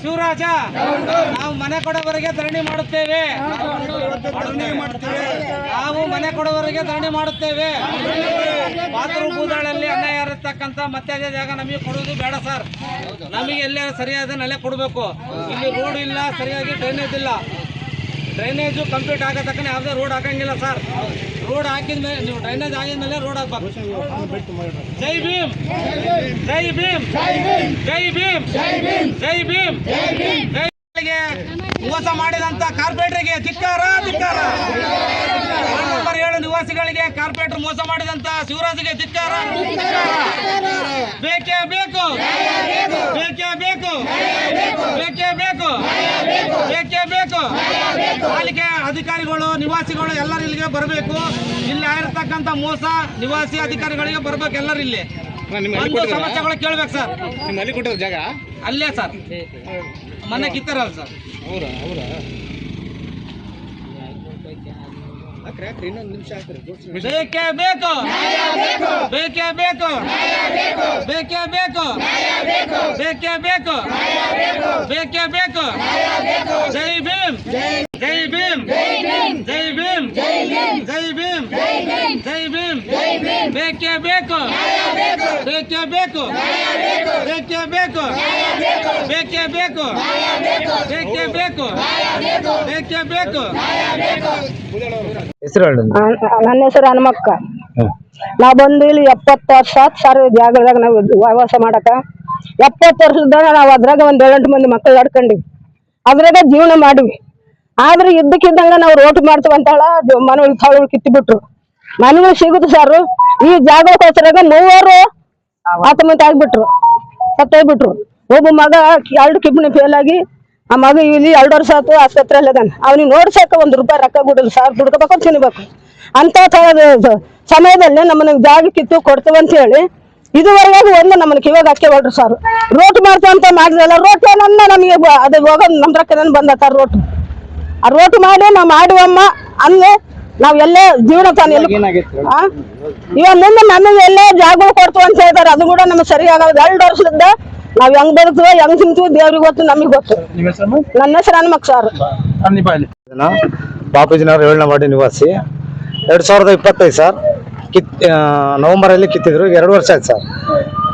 ಶಿವರಾಜ, ನಾವು ಮನೆ ಕೊಡೋವರೆಗೆ ಧರಣಿ ಮಾಡುತ್ತೇವೆ. ನಾವು ಮನೆ ಕೊಡೋವರೆಗೆ ಧರಣಿ ಮಾಡುತ್ತೇವೆ. ಪಾತೂರು ಬೂದಾಳಲ್ಲಿ ಅನ್ಯಾಯ ಇರತಕ್ಕಂಥ ಮತ್ತೆ ಅದೇ ಜಾಗ ನಮಗೆ ಕೊಡೋದು ಬೇಡ ಸರ್. ನಮಗೆ ಎಲ್ಲೇ ಸರಿಯಾದ ನೆಲೆ ಕೊಡಬೇಕು. ಇಲ್ಲಿ ರೋಡ್ ಇಲ್ಲ, ಸರಿಯಾಗಿ ಡ್ರೈನೇಜ್ ಇಲ್ಲ. ಡ್ರೈನೇಜು ಕಂಪ್ಲೀಟ್ ಆಗೋ ತಕ್ಕ ಯಾವುದೇ ರೋಡ್ ಹಾಕಂಗಿಲ್ಲ ಸರ್. ರೋಡ್ ಹಾಕಿದ ಮೇಲೆ, ನೀವು ಡ್ರೈನೇಜ್ ಆಗಿದ ಮೇಲೆ ರೋಡ್ ಹಾಕ್ಬೇಕು. ಜೈ ಭೀಮ್, ಜೈ ಭೀಮ್, ಜೈ ಭೀಮ್, ಜೈ ಭೀಮ್, ಜೈ ಮೋಸ ಮಾಡಿದಂತ ಕಾರ್ಪೊರೇಟರ್ಗೆ ಧಿಕ್ಕಾರ, ಧಿಕ್ಕಾರ. ನಂಬರ್ 7 ನಿವಾಸಿಗಳಿಗೆ ಕಾರ್ಪೊರೇಟರ್ ಮೋಸ ಮಾಡಿದಂತ ಶಿವರಾಜ್ಗೆ ಧಿಕ್ಕಾರ. ಬೇಕೇ ಬೇಕು, ಬೇಕೇ ಬೇಕು, ಬೇಕೇ ಬೇಕು, ಬೇಕೇ ಬೇಕು. ಪಾಲಿಕೆ ಅಧಿಕಾರಿಗಳು, ನಿವಾಸಿಗಳು ಎಲ್ಲರೂ ಇಲ್ಲಿಗೆ ಬರಬೇಕು. ಇಲ್ಲಿ ಆಗಿರ್ತಕ್ಕಂಥ ಮೋಸ ನಿವಾಸಿ ಅಧಿಕಾರಿಗಳಿಗೆ ಬರ್ಬೇಕು. ಎಲ್ಲರೂ ಇಲ್ಲಿ ಒಂದು ಸಮಸ್ಯೆಗಳು ಕೇಳ್ಬೇಕು ಸರ್. ಅಲ್ಲಿ ಕೊಟ್ಟಿರೋ ಜಾಗ ಅಲ್ಲೇ ಸರ್, ಮನೆ ಕಿತ್ತಾರಲ್ಲ ಸರ್. ಇನ್ನೊಂದು ನಿಮಿಷ ಬೇಕೇ ಬೇಕು, ಬೇಕೇ ಬೇಕು, ಬೇಕೇ ಬೇಕು, ಬೇಕೇ ಬೇಕು, ಬೇಕೇ ಬೇಕು. ಜೈ ಭೀಮ್, ಜೈ ಭೀಮ್, ಜೈ ಭೀಮ್, ಜೈ ಭೀಮ್, ಜೈ ಭೀಮ್. ಬೇಕೇ ಬೇಕು, ಬೇಕೇ ಬೇಕು, ಬೇಕೇ ಬೇಕು, ಬೇಕೇ ಬೇಕು, ಬೇಕೇ ಬೇಕು, ಬೇಕೇ ಬೇಕು. ನನ್ನ ಹೆಸರು ಹನುಮಕ್ಕ. ನಾವ್ ಬಂದು ಇಲ್ಲಿ 70 ವರ್ಷ ಜಾಗದಾಗ ನಾವು ವಾಸ ಮಾಡಕ 70 ವರ್ಷದ ನಾವ್ ಅದ್ರಾಗ ಒಂದ್ 7-8 ಮಂದಿ ಮಕ್ಕಳು ನಡ್ಕೊಂಡ್ವಿ, ಅದ್ರಾಗ ಜೀವನ ಮಾಡಿವಿ. ಆದ್ರೆ ಇದ್ದಕ್ಕಿದ್ದಂಗ ನಾವು ರೋಟ್ ಮಾಡ್ತೀವಿ ಅಂತ ಹೇಳ ಮನೆಗಳು ತಾಳು ಕಿತ್ತು ಬಿಟ್ರು. ಮನೆಗಳು ಸಿಗುದು ಸರ್. ಈ ಜಾಗಕ್ಕೋಸ್ಕರ 3 ಆತ್ಮಹತ್ಯೆ ಆಗ್ಬಿಟ್ರು, ಸತ್ತೋಗ್ಬಿಟ್ರು. ಒಬ್ಬ ಮಗ 2 ಕಿಡ್ನಿ ಫೇಲ್ ಆಗಿ, ಆ ಮಗ ಇಲ್ಲಿ 2 ವರ್ಷ ಆಯ್ತು ಆಸ್ಪತ್ರೆಯಲ್ಲಿ ಅದಾನ. ಅವ್ನಿಗೆ ನೋಡ್ಸಕ $1 ರೂಪಾಯಿ ರೊಕ್ಕ ಬಿಡುದು ಸರ್. ದುಡ್ಕೋಬೇಕು, ತಿನ್ಬೇಕು. ಅಂತ ಸಮಯದಲ್ಲಿ ನಮ್ಮನ್ನ ಜಾಗ ಕಿತ್ತು ಕೊಡ್ತೇವೆ ಅಂತ ಹೇಳಿ ಇದುವರೆಗೂ ಒಂದು ನಮ್ಮನ್ನ ಕಿವಾಗ ಹಾಕಿ ಹೊಡ್ರು ಸರ್. ರೋಟ್ ಮಾಡ್ತಂತ ಮಾಡಿದ್ರಲ್ಲ, ರೋಟ್ ಏನನ್ನ ನಮಗೆ ಅದು ಹೋಗೋದು ನಮ್ಮ ರೊಕ್ಕ ಬಂದತ್ತ ರೋಟ್. ಆ ರೋಟ್ ಮಾಡಿ ನಾವು ಮಾಡುವಮ್ಮ ಅಂದ್ರೆ ನಾವ್ ಎಲ್ಲೇ ಜೀವನ ತಾನು ಇವಾಗ ಮುಂದೆ ನಮಗೆ ಎಲ್ಲೇ ಜಾಗ ಕೊಡ್ತೀವಿ ಅಂತ ಹೇಳ್ತಾರೆ. ಅದು ಕೂಡ ನಮ್ಗೆ ಸರಿ ಆಗೋದು. 2 ವರ್ಷದಿಂದ ನಾವ್ ಹೆಂಗ್ ಬದುಕ್ತೀವ, ಹೆಂಗ್ ತಿಂತೀವಿ ದೇವ್ರಿಗೆ ಗೊತ್ತು, ನಮಗ್ ಗೊತ್ತು. ನನ್ನ ಹೆಸರು ಹನುಮಕ್ ಸರ್. ಬಾಪೂಜಿನವರು 7ನೇ ವಾರ್ಡ್ ನಿವಾಸಿ. 2025 ಸರ್ ನವೆಂಬರಲ್ಲಿ ಕಿತ್ತಿದ್ರು. 2 ವರ್ಷ ಆಯ್ತು ಸರ್.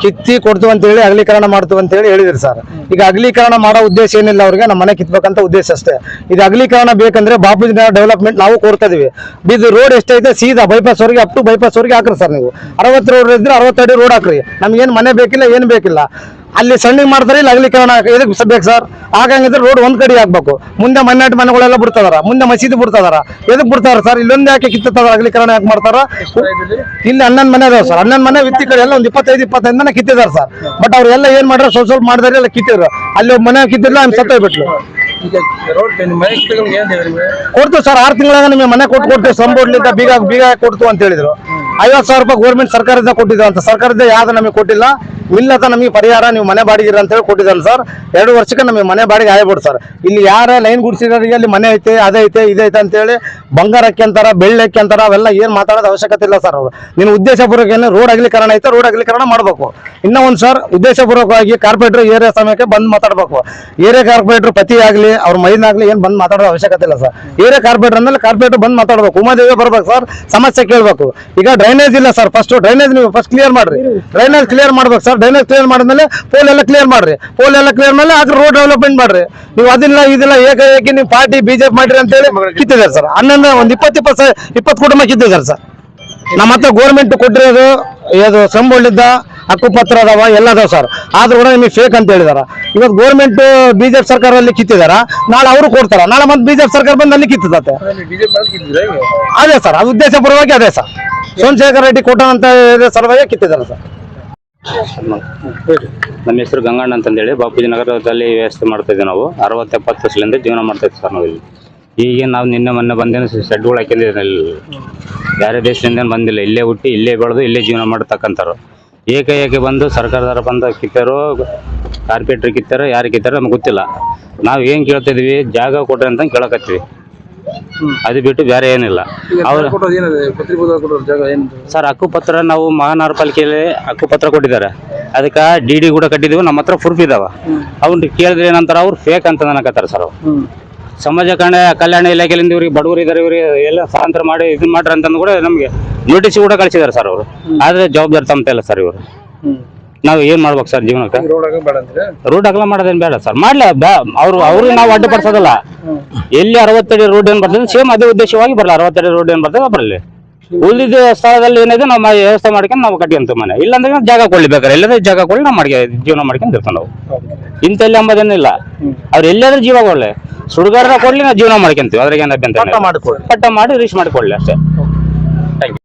ಕಿತ್ತಿ ಕೊಡ್ತೀವಿ ಅಂತೇಳಿ ಅಗಲೀಕರಣ ಮಾಡ್ತೀವಿ ಅಂತೇಳಿ ಹೇಳಿದ್ರು ಸರ್. ಈಗ ಅಗಲೀಕರಣ ಮಾಡೋ ಉದ್ದೇಶ ಏನಿಲ್ಲ, ಅವ್ರಿಗೆ ನಮ್ಮ ಮನೆ ಕಿತ್ಬೇಕಂತ ಉದ್ದೇಶ ಅಷ್ಟೇ. ಇದು ಅಗಲೀಕರಣ ಬೇಕಂದ್ರೆ ಬಾಪೂಜಿನಗರ ಡೆವಲಪ್ಮೆಂಟ್ ನಾವು ಕೋರ್ತಾ ಇದೀವಿ. ಇದು ರೋಡ್ ಎಷ್ಟೈತೆ ಸೀದಾ ಬೈಪಾಸ್ ವರೆಗೆ ಅಪ್ ಟು ಬೈಪಾಸ್ ವರೆಗೆ ಹಾಕ್ರಿ ಸರ್. ನೀವು 60 ರೋಡ್ ಇದ್ರೆ 60 ಅಡಿ ರೋಡ್ ಹಾಕ್ರಿ. ನಮ್ಗೇನು ಮನೆ ಬೇಕಿಲ್ಲ, ಏನು ಬೇಕಿಲ್ಲ. ಅಲ್ಲಿ ಸಣ್ಣಿಗೆ ಮಾಡ್ತಾರೆ, ಇಲ್ಲಿ ಅಗಲೀಕರಣ ಎದಕ್ಕೆ ಬೇಕು ಸರ್? ಆಗಂಗಿದ್ರೆ ರೋಡ್ ಒಂದ್ ಕಡೆ ಹಾಕ್ಬೇಕು. ಮುಂದೆ ಮನ್ನಾಟಿ ಮನೆಗಳೆಲ್ಲ ಬಿಡ್ತದಾರ, ಮುಂದೆ ಮಸೀದಿ ಬಿಡ್ತದಾರ. ಎದಕ್ ಬಿಡ್ತಾರ ಸರ್? ಇಲ್ಲೊಂದು ಯಾಕೆ ಕಿತ್ತದ ಅಗಲೀಕರಣ ಯಾಕೆ ಮಾಡ್ತಾರ? ಇಲ್ಲಿ 11 ಮನೆ ಅದಾವ ಸರ್. 11 ಮನೆ ವಿತ್ತಿ ಕಡೆ ಎಲ್ಲ ಒಂದು 25 ಮನೆ ಕಿತ್ತಿದಾರ ಸರ್. ಬಟ್ ಅವ್ರೆಲ್ಲ ಏನ್ ಮಾಡ್ರ ಸ್ವಲ್ಪ ಮಾಡಿದಾರೆ, ಎಲ್ಲ ಕಿತ್ತಿದ್ರು. ಅಲ್ಲಿ ಒಬ್ಬ ಮನೆ ಕಿತ್ತಿಲ್ಲ, ಅವ್ನು ಸತ್ತೋಗ್ಬಿಟ್ಲು. ಕೊಡ್ತು ಸರ್. 6 ತಿಂಗಳಾಗ ನಿಮಗೆ ಮನೆ ಕೊಡ್ತೀವಿ, ಸಂಬೋಡ್ಲಿಂದ ಬೀಗ ಕೊಡ್ತು ಅಂತ ಹೇಳಿದ್ರು. 50,000 ರೂಪಾಯಿ ಗೌರ್ಮೆಂಟ್ ಸರ್ಕಾರದಿಂದ ಕೊಟ್ಟಿದ್ರು ಅಂತ. ಸರ್ಕಾರದಿಂದ ಯಾವ್ದು ನಮಗೆ ಕೊಟ್ಟಿಲ್ಲ. ಇಲ್ಲದ ನಮಗೆ ಪರಿಹಾರ ನೀವು ಮನೆ ಬಾಡಿಗೆ ಅಂತ ಹೇಳಿ ಕೊಟ್ಟಿದ್ದಾರೆ ಸರ್. 2 ವರ್ಷಕ್ಕೆ ನಮಗೆ ಮನೆ ಬಾಡಿಗೆ ಆಗ್ಬಿಡು ಸರ್. ಇಲ್ಲಿ ಯಾರ ಲೈನ್ ಗುಡಿಸಿರೋರಿಗೆ ಅಲ್ಲಿ ಮನೆ ಐತೆ, ಅದೈತೆ, ಇದೈತೆ ಅಂತೇಳಿ ಬಂಗಾರಕ್ಕೆ ಅಂತಾರ, ಬೆಳ್ಳಕ್ಕೆ ಅಂತಾರ, ಅವೆಲ್ಲ ಏನ್ ಮಾತಾಡೋದು ಅವಶ್ಯಕತೆ ಇಲ್ಲ ಸರ್. ಅವರು ನೀನು ಉದ್ದೇಶಪೂರ್ವಕ ಏನು ರೋಡ್ ಅಗಲೀಕರಣ ಐತೆ, ರೋಡ್ ಅಗಲೀಕರಣ ಮಾಡ್ಬೇಕು. ಇನ್ನೂ ಒಂದು ಸರ್, ಉದ್ದೇಶಪೂರ್ವಕವಾಗಿ ಕಾರ್ಪೊರೇಟರ್ ಏರಿಯಾ ಸಮಯಕ್ಕೆ ಬಂದ್ ಮಾತಾಡ್ಬೇಕು. ಏರಿಯಾ ಕಾರ್ಪೊರೇಟರ್ ಪತಿ ಆಗ್ಲಿ ಅವ್ರ ಮೈದಾಗ್ಲಿ ಏನ್ ಬಂದ್ ಮಾತಾಡೋ ಅವಶ್ಯಕತೆ ಇಲ್ಲ ಸರ್. ಏರಿಯಾ ಕಾರ್ಪೊರೇಟರ್ ಮೇಲೆ ಕಾರ್ಪೊರೇಟರ್ ಬಂದ್ ಮಾತಾಡ್ಬೇಕು. ಉಮಾದೇವಿ ಬರ್ಬೇಕು ಸರ್, ಸಮಸ್ಯೆ ಕೇಳ್ಬೇಕು. ಈಗ ಡ್ರೈನೇಜ್ ಇಲ್ಲ ಸರ್. ಡ್ರೈನೇಜ್ ನೀವು ಫಸ್ಟ್ ಕ್ಲಿಯರ್ ಮಾಡ್ರಿ. ಡ್ರೈನೇಜ್ ಕ್ಲಿಯರ್ ಮಾಡ್ಬೇಕು ಸರ್. ಡ್ರೈನೇಜ್ ಕ್ಲಿಯರ್ ಮಾಡಿದ್ಮೇಲೆ ಪೋಲ್ ಎಲ್ಲ ಕ್ಲಿಯರ್ ಮಾಡ್ರಿ. ಪೋಲ್ ಎಲ್ಲ ಕ್ಲಿಯರ್ ಮೇಲೆ ಅದ್ರ ರೋಡ್ ಡೆವಲಪ್ಮೆಂಟ್ ಮಾಡ್ರಿ. ನೀವು ಅದಿಲ್ಲ ಇದಿಲ್ಲ ಏಕಾಏಕಿ ನೀವು ಪಾರ್ಟಿ ಬಿಜೆಪಿ ಮಾಡ್ರಿ ಅಂತ ಹೇಳಿ ಕಿತ್ತಿದ್ದಾರೆ ಸರ್. 20 ಕುಟುಂಬ ಕಿತ್ತಿದ್ದಾರೆ ಸರ್. ನಮ್ಮ ಹತ್ರ ಗೋರ್ಮೆಂಟ್ ಕೊಟ್ಟಿರೋದು ಸಂಬೋಳಿದ್ದ ಹಕ್ಕುಪತ್ರ ಅದಾವ ಎಲ್ಲ ಅದಾವ ಸರ್. ಆದ್ರೂ ಕೂಡ ನಿಮಗೆ ಫೇಕ್ ಅಂತ ಹೇಳಿದಾರ. ಇವತ್ತು ಗೌರ್ಮೆಂಟ್ ಬಿಜೆಪಿ ಸರ್ಕಾರದಲ್ಲಿ ಕಿತ್ತಿದಾರ, ನಾಳೆ ಅವರು ಕೊಡ್ತಾರ, ನಾಳೆ ಮತ್ತೆ ಬಿಜೆಪಿ ಸರ್ಕಾರ ಬಂದು ಅಲ್ಲಿ ಕಿತ್ತದತ್ತೆ. ಅದೇ ಸರ್, ಅದು ಉದ್ದೇಶಪೂರ್ವವಾಗಿ ಅದೇ ಸರ್. ಸೋಮಶೇಖರ್ ರೆಡ್ಡಿ ಕೊಟ್ಟಂತ ಸಲುವಾಗಿ ಕಿತ್ತಿದ್ದಾರೆ ಸರ್. ನಮ್ಮ ಹೆಸರು ಗಂಗಣ್ಣ ಅಂತಂದೇಳಿ ಬಾಪೂಜಿ ನಗರದಲ್ಲಿ ವ್ಯವಸ್ಥೆ ಮಾಡ್ತಾ ಇದ್ದೀವಿ. ನಾವು 60-70 ವರ್ಷದಿಂದ ಜೀವನ ಮಾಡ್ತಾ ಇದ್ದೀವಿ ಸರ್. ನಾವು ಇಲ್ಲಿ ಈಗ ನಾವು ನಿನ್ನೆ ಮೊನ್ನೆ ಬಂದೇನು ಶೆಡ್ಗಳು ಹಾಕಿದ್ದೀವಿ. ಬೇರೆ ದೇಶದಿಂದ ಬಂದಿಲ್ಲ, ಇಲ್ಲೇ ಹುಟ್ಟಿ ಇಲ್ಲೇ ಬೆಳೆದು ಇಲ್ಲೇ ಜೀವನ ಮಾಡ್ತಕ್ಕಂಥವ್ರು. ಏಕೆ ಬಂದು ಸರ್ಕಾರದವ್ರು ಬಂದು ಕಿತ್ತಾರೋ, ಕಾರ್ಪೊರೇಟ್ರ್ ಕಿತ್ತಾರೋ, ಯಾರು ಕಿತ್ತಾರೋ ನಮ್ಗೆ ಗೊತ್ತಿಲ್ಲ. ನಾವು ಏನು ಕೇಳ್ತಿದ್ವಿ, ಜಾಗ ಕೊಡ್ರಿ ಅಂತ ಕೇಳಕತ್ತೀವಿ. ಅದು ಬಿಟ್ಟು ಬೇರೆ ಏನಿಲ್ಲ. ಅವ್ರು ಸರ್ ಹಕ್ಕುಪತ್ರ ನಾವು ಮಹಾನಗರ ಪಾಲಿಕೆಯಲ್ಲಿ ಹಕ್ಕುಪತ್ರ ಕೊಟ್ಟಿದ್ದಾರೆ. ಅದಕ್ಕೆ DD ಕೂಡ ಕಟ್ಟಿದೀವಿ, ನಮ್ಮ ಹತ್ರ ಪ್ರೂಫ್ ಇದಾವ. ಅವ್ನು ಕೇಳಿದ್ರೆ ಏನಂತಾರ, ಅವ್ರು ಫೇಕ್ ಅಂತ ಅನ್ನಕತ್ತಾರ ಸರ್. ಅವ್ರು ಸಮಾಜ ಕಲ್ಯಾಣ ಇಲಾಖೆಯಿಂದ ಇವ್ರಿಗೆ ಬಡವರು ಇದ್ದಾರೆ, ಇವ್ರಿಗೆ ಎಲ್ಲ ಸ್ಥಳಾಂತರ ಮಾಡಿ ಇದನ್ನ ಮಾಡ್ರಿ ಅಂತಂದು ಕೂಡ ನಮಗೆ ನೋಟಿಸ್ ಕೂಡ ಕಳಿಸಿದ್ದಾರೆ ಸರ್ ಅವರು. ಆದ್ರೆ ಜವಾಬ್ದಾರಿ ತಮ್ಮತ ಇಲ್ಲ ಸರ್ ಇವರು. ನಾವು ಏನ್ ಮಾಡ್ಬೇಕು ಸರ್ ಜೀವನಕ್ಕೆ? ರೋಡ್ ಅಗಲ ಮಾಡೋದೇನು ಬೇಡ ಸರ್, ಮಾಡ್ಲ ಅವ್ರಿಗೆ ನಾವು ಅಡ್ಡಪಡಿಸೋದಲ್ಲ. ಎಲ್ಲಿ 60 ಅಡಿ ರೋಡ್ ಏನ್ ಬರ್ತದೆ ಸೇಮ್ ಅದೇ ಉದ್ದೇಶವಾಗಿ ಬರಲ್ಲ. 60 ಅಡಿ ರೋಡ್ ಏನ್ ಬರ್ತದೆ ಬರಲಿ. ಉಳಿದ ಸ್ಥಳದಲ್ಲಿ ಏನಿದೆ ನಾವು ವ್ಯವಸ್ಥೆ ಮಾಡ್ಕೊಂಡು ನಾವು ಕಟ್ಕೊಂತ ಮನೆ. ಇಲ್ಲಾಂದ್ರೆ ಜಾಗ ಕೊಳ್ಳಿಬೇಕಾರೆ ಎಲ್ಲದೇ ಜಾಗ ಕೊಳ್ಳಿ ನಾವು ಜೀವನ ಮಾಡ್ಕೊಂಡು ಇರ್ತಾವೆ ನಾವು. ಇಂಥಲ್ಲಿ ಅಂಬೋದೇನಿಲ್ಲ. ಅವ್ರು ಎಲ್ಲಾದ್ರೂ ಜೀವ ಕೊಡ್ಲಿ, ಸುಡುಗಾರ ಕೊಡ್ಲಿ, ನಾವು ಜೀವನ ಮಾಡ್ಕೊಂತೀವಿ. ಅದ್ರಾಗ ಏನು ಅಭ್ಯಂತರ ಪಟ್ಟ ಮಾಡಿ ರೀಚ್ ಮಾಡಿಕೊಳ್ಳಿ ಅಷ್ಟೇ.